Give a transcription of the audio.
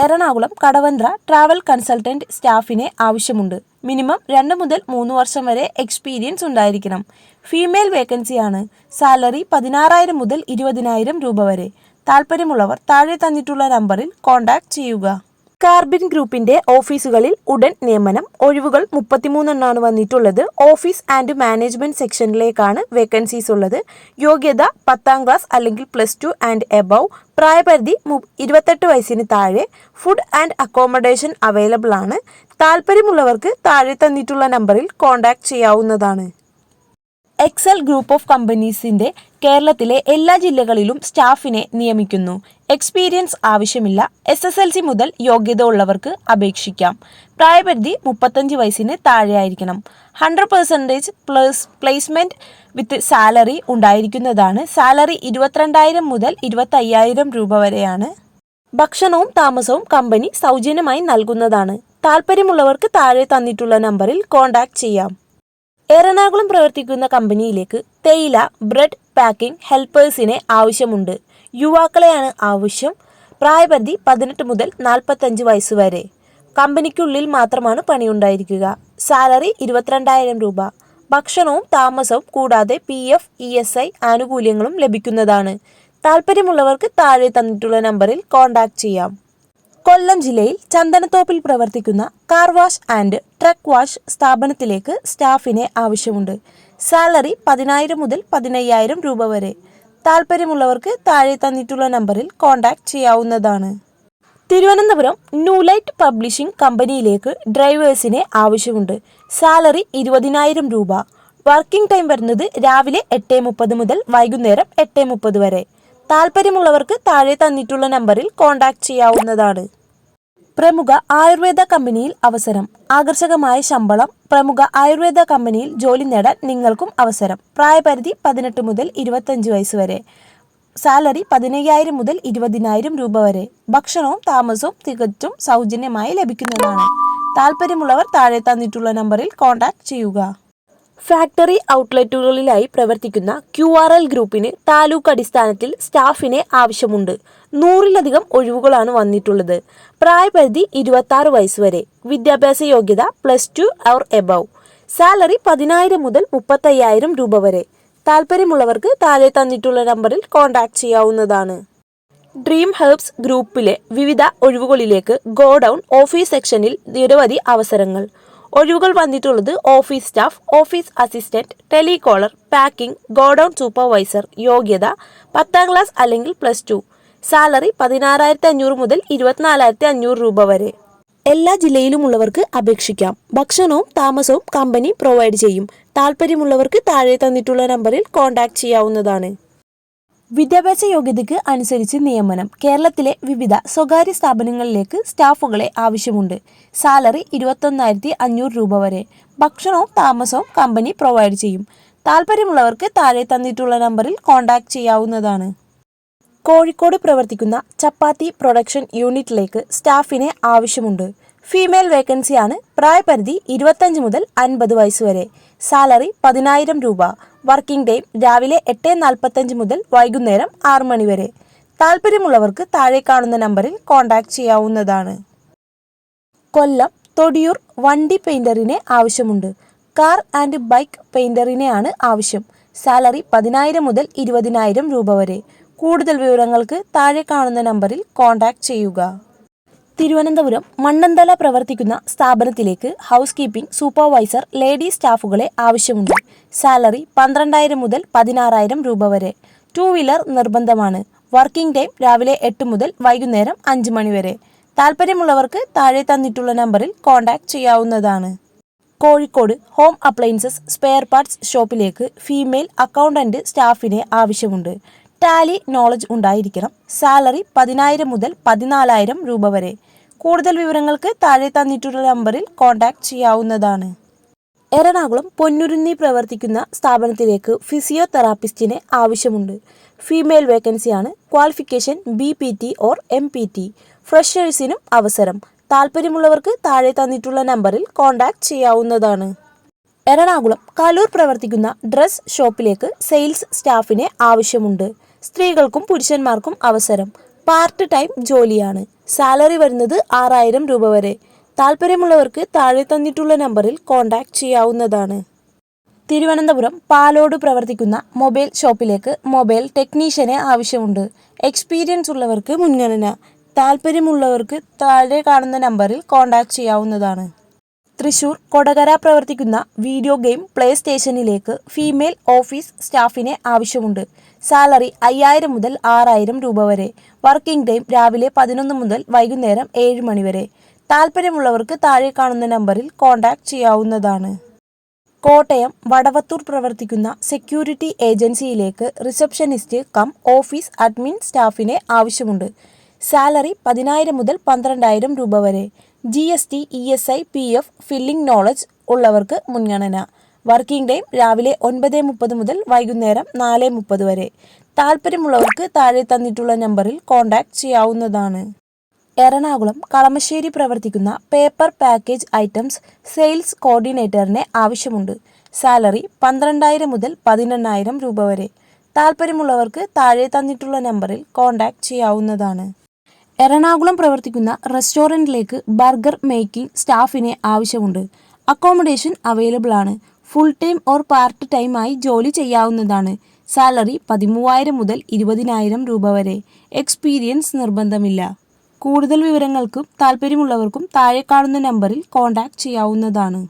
Ernakulam Kadavanthra travel consultant സ്റ്റാഫിനെ ആവശ്യമുണ്ട്. Minimum 2 മുതൽ 3 വർഷം വരെ എക്സ്പീരിയൻസ് ഉണ്ടായിരിക്കണം. ഫീമെയിൽ വേക്കൻസിയാണ്. സാലറി 16,000 മുതൽ 20,000 രൂപ വരെ. താല്പര്യമുള്ളവർ താഴെ തന്നിട്ടുള്ള നമ്പറിൽ കോൺടാക്ട് ചെയ്യുക. കാർബിൻ ഗ്രൂപ്പിന്റെ ഓഫീസുകളിൽ ഉടൻ നിയമനം. ഒഴിവുകൾ 33 എണ്ണമാണ് വന്നിട്ടുള്ളത്. ഓഫീസ് ആൻഡ് മാനേജ്മെന്റ് സെക്ഷനിലേക്കാണ് വേക്കൻസീസ് ഉള്ളത്. യോഗ്യത 10ാം ക്ലാസ് അല്ലെങ്കിൽ +2 ആൻഡ് എബവ്. പ്രായപരിധി 28 വയസ്സിന് താഴെ. ഫുഡ് ആൻഡ് അക്കോമഡേഷൻ അവൈലബിൾ ആണ്. താല്പര്യമുള്ളവർക്ക് താഴെ തന്നിട്ടുള്ള നമ്പറിൽ കോൺടാക്ട് ചെയ്യാവുന്നതാണ്. എക്സൽ ഗ്രൂപ്പ് ഓഫ് കമ്പനീസിന്റെ കേരളത്തിലെ എല്ലാ ജില്ലകളിലും സ്റ്റാഫിനെ നിയമിക്കുന്നു. എക്സ്പീരിയൻസ് ആവശ്യമില്ല. SSLC മുതൽ യോഗ്യത ഉള്ളവർക്ക് അപേക്ഷിക്കാം. പ്രായപരിധി 35 വയസ്സിന് താഴെയായിരിക്കണം. 100% പ്ലേസ്മെന്റ് വിത്ത് സാലറി ഉണ്ടായിരിക്കുന്നതാണ്. സാലറി 22,000 മുതൽ 25,000 രൂപ വരെയാണ്. ഭക്ഷണവും താമസവും കമ്പനി സൗജന്യമായി നൽകുന്നതാണ്. താല്പര്യമുള്ളവർക്ക് താഴെ തന്നിട്ടുള്ള നമ്പറിൽ കോൺടാക്ട് ചെയ്യാം. എറണാകുളം പ്രവർത്തിക്കുന്ന കമ്പനിയിലേക്ക് തേയില, ബ്രെഡ് പാക്കിംഗ് ഹെൽപ്പേഴ്സിനെ ആവശ്യമുണ്ട്. യുവാക്കളെയാണ് ആവശ്യം. പ്രായപരിധി 18 മുതൽ 45 വയസ്സ് വരെ. കമ്പനിക്കുള്ളിൽ മാത്രമാണ് പണിയുണ്ടായിരിക്കുക. സാലറി 22,000 രൂപ. ഭക്ഷണവും താമസവും കൂടാതെ PF, ESI ആനുകൂല്യങ്ങളും ലഭിക്കുന്നതാണ്. താല്പര്യമുള്ളവർക്ക് താഴെ തന്നിട്ടുള്ള നമ്പറിൽ കോൺടാക്ട് ചെയ്യാം. കൊല്ലം ജില്ലയിൽ ചന്ദനത്തോപ്പിൽ പ്രവർത്തിക്കുന്ന car wash and truck wash സ്ഥാപനത്തിലേക്ക് സ്റ്റാഫിനെ ആവശ്യമുണ്ട്. സാലറി 10,000 മുതൽ 15,000 രൂപ വരെ. താല്പര്യമുള്ളവർക്ക് താഴെ തന്നിട്ടുള്ള നമ്പറിൽ കോൺടാക്ട് ചെയ്യാവുന്നതാണ്. തിരുവനന്തപുരം ന്യൂ ലൈറ്റ് പബ്ലിഷിംഗ് കമ്പനിയിലേക്ക് ഡ്രൈവേഴ്സിനെ ആവശ്യമുണ്ട്. സാലറി 20,000 രൂപ. വർക്കിംഗ് ടൈം വരുന്നത് രാവിലെ 8:30 മുതൽ വൈകുന്നേരം 8:30 വരെ. താല്പര്യമുള്ളവർക്ക് താഴെ തന്നിട്ടുള്ള നമ്പറിൽ കോൺടാക്ട് ചെയ്യാവുന്നതാണ്. പ്രമുഖ ആയുർവേദ കമ്പനിയിൽ അവസരം. ആകർഷകമായ ശമ്പളം. പ്രമുഖ ആയുർവേദ കമ്പനിയിൽ ജോലി നേടാൻ നിങ്ങൾക്കും അവസരം. പ്രായപരിധി 18 മുതൽ 25 വയസ്സ് വരെ. സാലറി 15,000 മുതൽ 20,000 രൂപ വരെ. ഭക്ഷണവും താമസവും തികച്ചും സൗജന്യമായി ലഭിക്കുന്നതാണ്. താല്പര്യമുള്ളവർ താഴെ തന്നിട്ടുള്ള നമ്പറിൽ കോൺടാക്ട് ചെയ്യുക. ഫാക്ടറി ഔട്ട്ലെറ്റുകളിലായി പ്രവർത്തിക്കുന്ന QRL ഗ്രൂപ്പിന് താലൂക്ക് അടിസ്ഥാനത്തിൽ സ്റ്റാഫിനെ ആവശ്യമുണ്ട്. 100-ലധികം ഒഴിവുകളാണ് വന്നിട്ടുള്ളത്. പ്രായപരിധി 26 വയസ്സ് വരെ. വിദ്യാഭ്യാസ യോഗ്യത +2 ഓർ എബവ്. സാലറി 10,000 മുതൽ 35,000 രൂപ വരെ. താല്പര്യമുള്ളവർക്ക് താഴെ തന്നിട്ടുള്ള നമ്പറിൽ കോൺടാക്ട് ചെയ്യാവുന്നതാണ്. ഡ്രീം ഹെർബ്സ് ഗ്രൂപ്പിലെ വിവിധ ഒഴിവുകളിലേക്ക് ഗോഡൌൺ ഓഫീസ് സെക്ഷനിൽ നിരവധി അവസരങ്ങൾ. ഒഴിവുകൾ വന്നിട്ടുള്ളത് office staff, office assistant, telecaller, packing, godown supervisor. യോഗ്യത 10ാം ക്ലാസ് അല്ലെങ്കിൽ +2. സാലറി 16,500 മുതൽ 24,500 രൂപ വരെ. എല്ലാ ജില്ലയിലുമുള്ളവർക്ക് അപേക്ഷിക്കാം. ഭക്ഷണവും താമസവും കമ്പനി പ്രൊവൈഡ് ചെയ്യും. താല്പര്യമുള്ളവർക്ക് താഴെ തന്നിട്ടുള്ള നമ്പറിൽ കോൺടാക്ട് ചെയ്യാവുന്നതാണ്. വിദ്യാഭ്യാസ യോഗ്യതയ്ക്ക് അനുസരിച്ച് നിയമനം. കേരളത്തിലെ വിവിധ സ്വകാര്യ സ്ഥാപനങ്ങളിലേക്ക് സ്റ്റാഫുകളെ ആവശ്യമുണ്ട്. സാലറി 21,500 രൂപ വരെ. ഭക്ഷണവും താമസവും കമ്പനി പ്രൊവൈഡ് ചെയ്യും. താല്പര്യമുള്ളവർക്ക് താഴെ തന്നിട്ടുള്ള നമ്പറിൽ കോൺടാക്ട് ചെയ്യാവുന്നതാണ്. കോഴിക്കോട് പ്രവർത്തിക്കുന്ന ചപ്പാത്തി പ്രൊഡക്ഷൻ യൂണിറ്റിലേക്ക് സ്റ്റാഫിനെ ആവശ്യമുണ്ട്. ഫീമെയിൽ വേക്കൻസിയാണ്. പ്രായപരിധി 25 മുതൽ 50 വയസ്സ് വരെ. സാലറി 10,000 രൂപ. വർക്കിംഗ് ടൈം രാവിലെ 8:45 മുതൽ വൈകുന്നേരം 6 മണി വരെ. താല്പര്യമുള്ളവർക്ക് താഴെ കാണുന്ന നമ്പറിൽ കോൺടാക്ട് ചെയ്യാവുന്നതാണ്. കൊല്ലം തൊടിയൂർ വണ്ടി പെയിന്ററിനെ ആവശ്യമുണ്ട്. കാർ ആൻഡ് ബൈക്ക് പെയിന്ററിനെയാണ് ആവശ്യം. സാലറി 10,000 മുതൽ 20,000 രൂപ വരെ. കൂടുതൽ വിവരങ്ങൾക്ക് താഴെ കാണുന്ന നമ്പറിൽ കോൺടാക്ട് ചെയ്യുക. തിരുവനന്തപുരം മണ്ണന്തല പ്രവർത്തിക്കുന്ന സ്ഥാപനത്തിലേക്ക് ഹൗസ് കീപ്പിംഗ് സൂപ്പർവൈസർ ലേഡി സ്റ്റാഫുകളെ ആവശ്യമുണ്ട്. സാലറി 12,000 മുതൽ 16,000 രൂപ വരെ. 2 വീലർ നിർബന്ധമാണ്. വർക്കിംഗ് ടൈം രാവിലെ 8 മുതൽ വൈകുന്നേരം 5 മണി വരെ. താല്പര്യമുള്ളവർക്ക് താഴെ തന്നിട്ടുള്ള നമ്പറിൽ കോൺടാക്ട് ചെയ്യാവുന്നതാണ്. Kozhikode home appliances spare parts ഷോപ്പിലേക്ക് ഫീമെയിൽ അക്കൗണ്ടന്റ് സ്റ്റാഫിനെ ആവശ്യമുണ്ട്. ടാലി നോളജ് ഉണ്ടായിരിക്കണം. സാലറി 10,000 മുതൽ 14,000 രൂപ വരെ. കൂടുതൽ വിവരങ്ങൾക്ക് താഴെ തന്നിട്ടുള്ള നമ്പറിൽ കോൺടാക്ട് ചെയ്യാവുന്നതാണ്. എറണാകുളം പൊന്നുരുന്നി പ്രവർത്തിക്കുന്ന സ്ഥാപനത്തിലേക്ക് ഫിസിയോതെറാപ്പിസ്റ്റിനെ ആവശ്യമുണ്ട്. ഫീമെയിൽ വേക്കൻസിയാണ്. Qualification BPT or MPT. ഫ്രഷേഴ്സിനും അവസരം. താല്പര്യമുള്ളവർക്ക് താഴെ തന്നിട്ടുള്ള നമ്പറിൽ കോൺടാക്ട് ചെയ്യാവുന്നതാണ്. എറണാകുളം കാലൂർ പ്രവർത്തിക്കുന്ന ഡ്രസ് ഷോപ്പിലേക്ക് സെയിൽസ് സ്റ്റാഫിനെ ആവശ്യമുണ്ട്. സ്ത്രീകൾക്കും പുരുഷന്മാർക്കും അവസരം. പാർട്ട് ടൈം ജോലിയാണ്. സാലറി വരുന്നത് 6000 രൂപ വരെ. താല്പര്യമുള്ളവർക്ക് താഴെ തന്നിട്ടുള്ള നമ്പറിൽ കോൺടാക്റ്റ് ചെയ്യാവുന്നതാണ്. തിരുവനന്തപുരം പാലോട് പ്രവർത്തിക്കുന്ന മൊബൈൽ ഷോപ്പിലേക്ക് മൊബൈൽ ടെക്നീഷ്യനെ ആവശ്യമുണ്ട്. എക്സ്പീരിയൻസ് ഉള്ളവർക്ക് മുൻഗണന. താല്പര്യമുള്ളവർക്ക് താഴെ കാണുന്ന നമ്പറിൽ കോൺടാക്റ്റ് ചെയ്യാവുന്നതാണ്. തൃശൂർ കൊടകര പ്രവർത്തിക്കുന്ന വീഡിയോ ഗെയിം പ്ലേ സ്റ്റേഷനിലേക്ക് ഫീമെയിൽ ഓഫീസ് സ്റ്റാഫിനെ ആവശ്യമുണ്ട്. സാലറി 5000 മുതൽ 6000 രൂപ വരെ. വർക്കിംഗ് ടൈം രാവിലെ 11 മുതൽ വൈകുന്നേരം 7 മണി വരെ. താല്പര്യമുള്ളവർക്ക് താഴെ കാണുന്ന നമ്പറിൽ കോൺടാക്റ്റ് ചെയ്യാവുന്നതാണ്. കോട്ടയം വടവത്തൂർ പ്രവർത്തിക്കുന്ന സെക്യൂരിറ്റി ഏജൻസിയിലേക്ക് റിസപ്ഷനിസ്റ്റ് കം ഓഫീസ് അഡ്മിൻ സ്റ്റാഫിനെ ആവശ്യമുണ്ട്. സാലറി 10000 മുതൽ 12000 രൂപ വരെ. GST, ESI, PF filling knowledge ഉള്ളവർക്ക് മുൻഗണന. വർക്കിംഗ് ടൈം രാവിലെ 9:30 മുതൽ വൈകുന്നേരം 4:30 വരെ. താല്പര്യമുള്ളവർക്ക് താഴെ തന്നിട്ടുള്ള നമ്പറിൽ കോൺടാക്റ്റ് ചെയ്യാവുന്നതാണ്. എറണാകുളം കളമശ്ശേരി പ്രവർത്തിക്കുന്ന പേപ്പർ പാക്കേജ് ഐറ്റംസ് സെയിൽസ് കോർഡിനേറ്ററിനെ ആവശ്യമുണ്ട്. സാലറി 12000 മുതൽ 18000 രൂപ വരെ. താല്പര്യമുള്ളവർക്ക് താഴെ തന്നിട്ടുള്ള നമ്പറിൽ കോൺടാക്റ്റ് ചെയ്യാവുന്നതാണ്. എറണാകുളം പ്രവർത്തിക്കുന്ന റെസ്റ്റോറൻറ്റിലേക്ക് ബർഗർ മേക്കിംഗ് സ്റ്റാഫിനെ ആവശ്യമുണ്ട്. അക്കോമഡേഷൻ അവൈലബിൾ ആണ്. Full time or part time ആയി ജോലി ചെയ്യാവുന്നതാണ്. സാലറി 13000 മുതൽ 20000 രൂപ വരെ. എക്സ്പീരിയൻസ് നിർബന്ധമില്ല. കൂടുതൽ വിവരങ്ങൾക്കും താല്പര്യമുള്ളവർക്കും താഴെ കാണുന്ന നമ്പറിൽ കോൺടാക്റ്റ് ചെയ്യാവുന്നതാണ്.